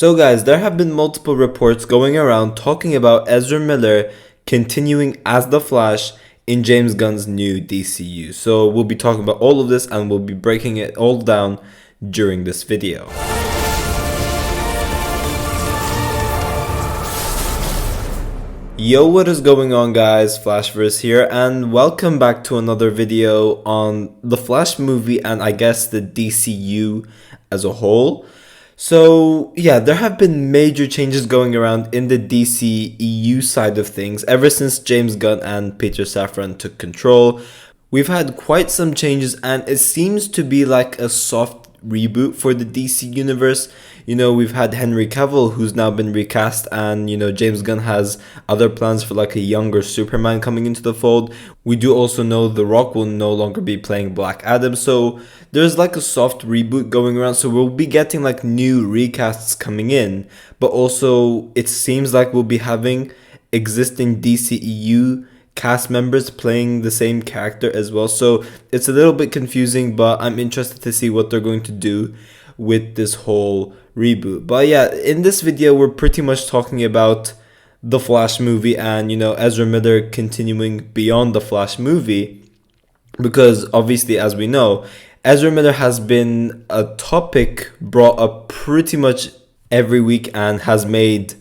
So guys, there have been multiple reports going around talking about Ezra Miller continuing as the Flash in James Gunn's new DCU. So we'll be talking about all of this and we'll be breaking it all down during this video. Yo, what is going on guys, Flashverse here, and welcome back to another video on the Flash movie and I guess the DCU as a whole. So yeah, there have been major changes going around in the DCEU side of things ever since James Gunn and Peter Safran took control. We've had quite some changes and it seems to be like a soft reboot for the DC universe. You know, we've had Henry Cavill, who's now been recast, and you know, James Gunn has other plans for like a younger Superman coming into the fold. We do also know The Rock will no longer be playing Black Adam, so there's like a soft reboot going around. So we'll be getting like new recasts coming in, but also it seems like we'll be having existing DCEU cast members playing the same character as well. So it's a little bit confusing, but I'm interested to see what they're going to do with this whole reboot. But yeah, in this video we're pretty much talking about the Flash movie and, you know, Ezra Miller continuing beyond the Flash movie, because obviously, as we know, Ezra Miller has been a topic brought up pretty much every week and has made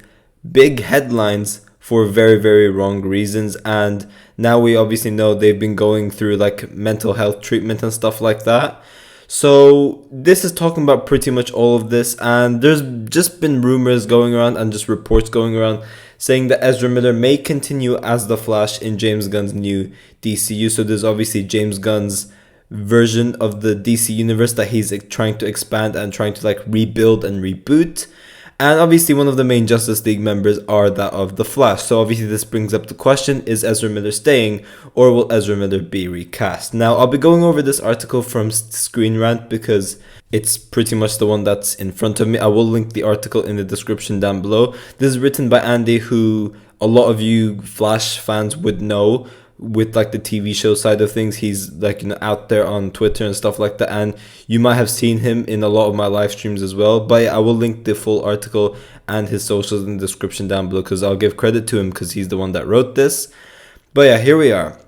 big headlines for very, very wrong reasons. And now we obviously know they've been going through like mental health treatment and stuff like that. So this is talking about pretty much all of this, and there's just been rumors going around and just reports going around saying that Ezra Miller may continue as the Flash in James Gunn's new DCU. So there's obviously James Gunn's version of the DC universe that he's trying to expand and trying to like rebuild and reboot. And obviously one of the main Justice League members are that of the Flash. So obviously this brings up the question, is Ezra Miller staying or will Ezra Miller be recast? Now I'll be going over this article from Screen Rant because it's pretty much the one that's in front of me. I will link the article in the description down below. This is written by Andy, who a lot of you Flash fans would know with like the TV show side of things. He's like, you know, out there on Twitter and stuff like that, and you might have seen him in a lot of my live streams as well. But yeah, I will link the full article and his socials in the description down below because I'll give credit to him because he's the one that wrote this. But yeah, here we are.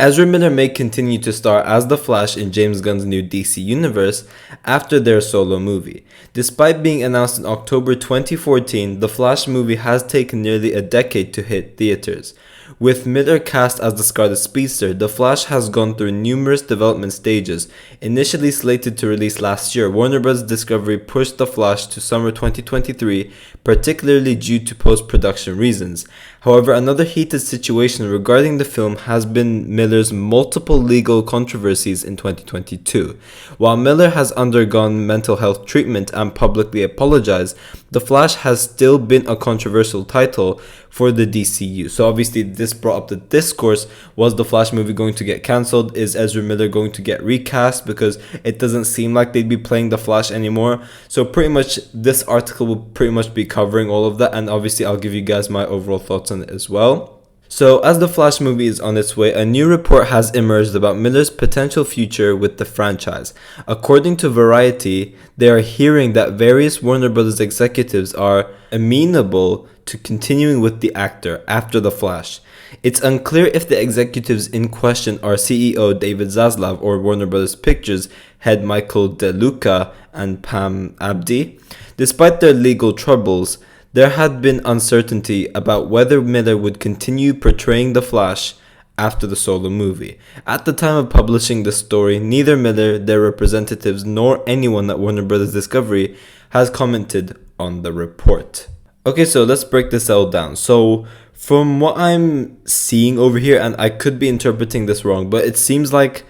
Ezra Miller may continue to star as the Flash in James Gunn's new DC universe after their solo movie. Despite being announced in October 2014, the Flash movie has taken nearly a decade to hit theaters. With Miller cast as the Scarlet Speedster, The Flash has gone through numerous development stages. Initially slated to release last year, Warner Bros. Discovery pushed The Flash to summer 2023, particularly due to post-production reasons. However, another heated situation regarding the film has been Miller's multiple legal controversies in 2022. While Miller has undergone mental health treatment and publicly apologized, The Flash has still been a controversial title for the DCU. So obviously this brought up the discourse, was the Flash movie going to get cancelled? Is Ezra Miller going to get recast? Because it doesn't seem like they'd be playing the Flash anymore. So pretty much this article will pretty much be covering all of that, and obviously I'll give you guys my overall thoughts on it as well. So as the Flash movie is on its way, a new report has emerged about Miller's potential future with the franchise. According to Variety, they are hearing that various Warner Bros. Executives are amenable to continuing with the actor after the Flash. It's unclear if the executives in question are CEO David Zaslav or Warner Bros. Pictures head Michael DeLuca and Pam Abdi. Despite their legal troubles, there had been uncertainty about whether Miller would continue portraying the Flash after the solo movie. At the time of publishing the story, neither Miller, their representatives, nor anyone at Warner Bros. Discovery has commented on the report. Okay, so let's break this all down. So from what I'm seeing over here, and I could be interpreting this wrong, but it seems like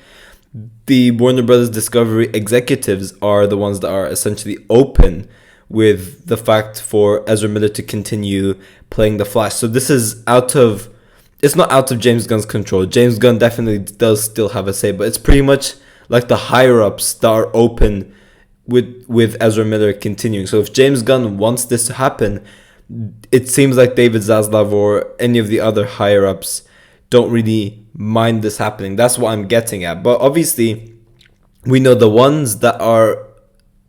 the Warner Bros. Discovery executives are the ones that are essentially open with the fact for Ezra Miller to continue playing the Flash. So this is it's not out of James Gunn's control. James Gunn definitely does still have a say, but it's pretty much like the higher ups that are open with Ezra Miller continuing. So if James Gunn wants this to happen, it seems like David Zaslav or any of the other higher ups don't really mind this happening. That's what I'm getting at. But obviously we know the ones that are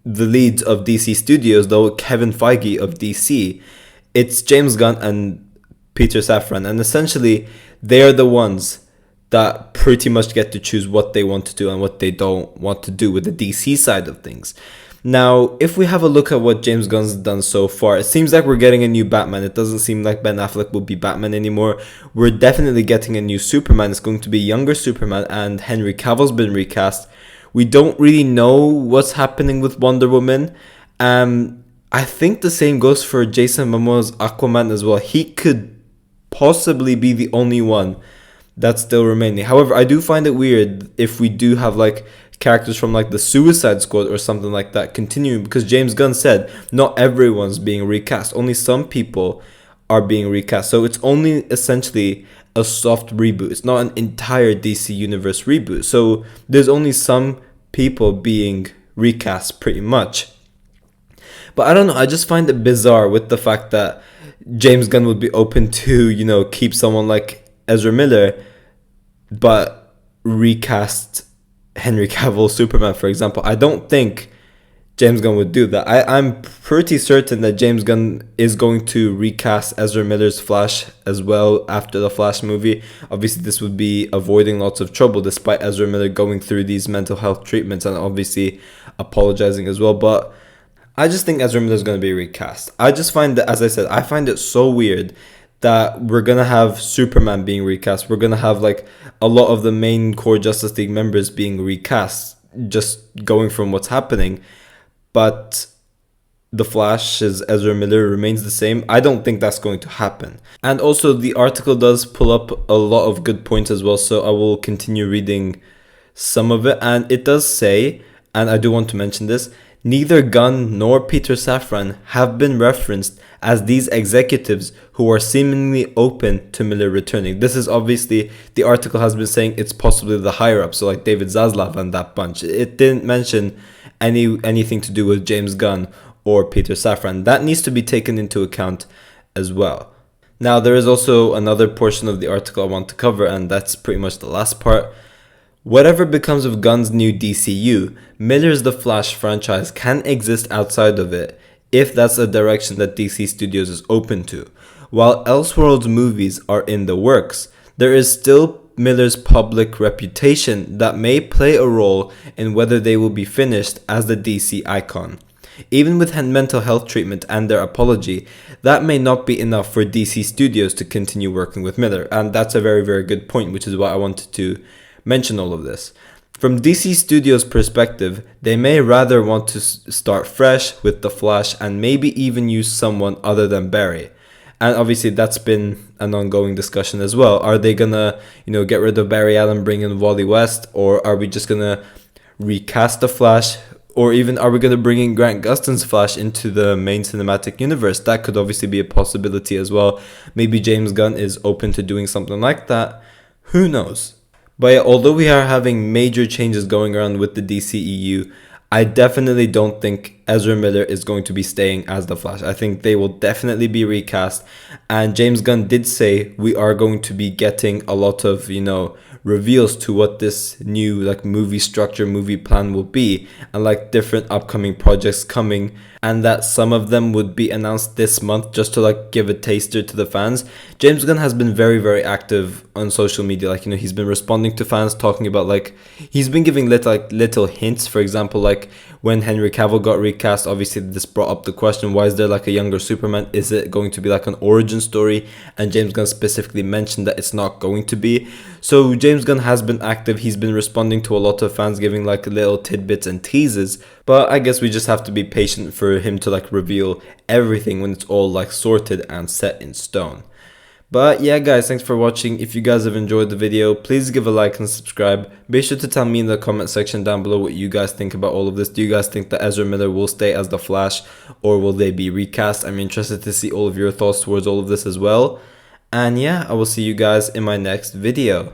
the leads of DC Studios, though Kevin Feige of DC, it's James Gunn and Peter Safran, and essentially they are the ones that pretty much get to choose what they want to do and what they don't want to do with the DC side of things. Now, if we have a look at what James Gunn's done so far, it seems like we're getting a new Batman. It doesn't seem like Ben Affleck will be Batman anymore. We're definitely getting a new Superman. It's going to be younger Superman, and Henry Cavill's been recast. We don't really know what's happening with Wonder Woman. I think the same goes for Jason Momoa's Aquaman as well. He could possibly be the only one that's still remaining. However, I do find it weird if we do have like characters from like the Suicide Squad or something like that continuing, because James Gunn said not everyone's being recast. Only some people are being recast. So it's only essentially a soft reboot. It's not an entire DC Universe reboot. So there's only some people being recast pretty much. But I don't know, I just find it bizarre with the fact that James Gunn would be open to, you know, keep someone like Ezra Miller, but recast Henry Cavill Superman, for example. I don't think James Gunn would do that. I'm pretty certain that James Gunn is going to recast Ezra Miller's Flash as well after the Flash movie. Obviously, this would be avoiding lots of trouble despite Ezra Miller going through these mental health treatments and obviously apologizing as well. But I just think Ezra Miller is going to be recast. I just find that, as I said, I find it so weird that we're going to have Superman being recast. We're going to have like a lot of the main core Justice League members being recast, just going from what's happening. But the Flash's Ezra Miller remains the same. I don't think that's going to happen. And also the article does pull up a lot of good points as well, so I will continue reading some of it. And it does say, and I do want to mention this, neither Gunn nor Peter Safran have been referenced as these executives who are seemingly open to Miller returning. This is obviously, the article has been saying it's possibly the higher ups, so like David Zaslav and that bunch. It didn't mention anything to do with James Gunn or Peter Safran. That needs to be taken into account as well. Now, there is also another portion of the article I want to cover, and that's pretty much the last part. Whatever becomes of Gunn's new DCU, Miller's The Flash franchise can exist outside of it if that's a direction that DC Studios is open to. While Elseworlds movies are in the works, there is still Miller's public reputation that may play a role in whether they will be finished as the DC icon. Even with mental health treatment and their apology, that may not be enough for DC Studios to continue working with Miller. And that's a very, very good point, which is why I wanted to mention all of this. From DC Studios' perspective, they may rather want to start fresh with The Flash and maybe even use someone other than Barry. And obviously that's been an ongoing discussion as well. Are they gonna, get rid of Barry Allen, bring in Wally West, or are we just gonna recast The Flash? Or even are we gonna bring in Grant Gustin's Flash into the main cinematic universe? That could obviously be a possibility as well. Maybe James Gunn is open to doing something like that. Who knows? But yeah, although we are having major changes going around with the DCEU, I definitely don't think Ezra Miller is going to be staying as the Flash. I think they will definitely be recast. And James Gunn did say we are going to be getting a lot of, reveals to what this new movie structure, movie plan will be, and different upcoming projects coming, and that some of them would be announced this month just to give a taster to the fans. James Gunn has been very, very active on social media. He's been responding to fans, talking about he's been giving little hints. For example, when Henry Cavill got recast, obviously this brought up the question, why is there a younger Superman? Is it going to be an origin story? And James Gunn specifically mentioned that it's not going to be. So James Gunn has been active. He's been responding to a lot of fans, giving little tidbits and teases. But I guess we just have to be patient for him to reveal everything when it's all sorted and set in stone. But yeah, guys, thanks for watching. If you guys have enjoyed the video, please give a like and subscribe. Be sure to tell me in the comment section down below what you guys think about all of this. Do you guys think that Ezra Miller will stay as the Flash, or will they be recast? I'm interested to see all of your thoughts towards all of this as well. And yeah, I will see you guys in my next video.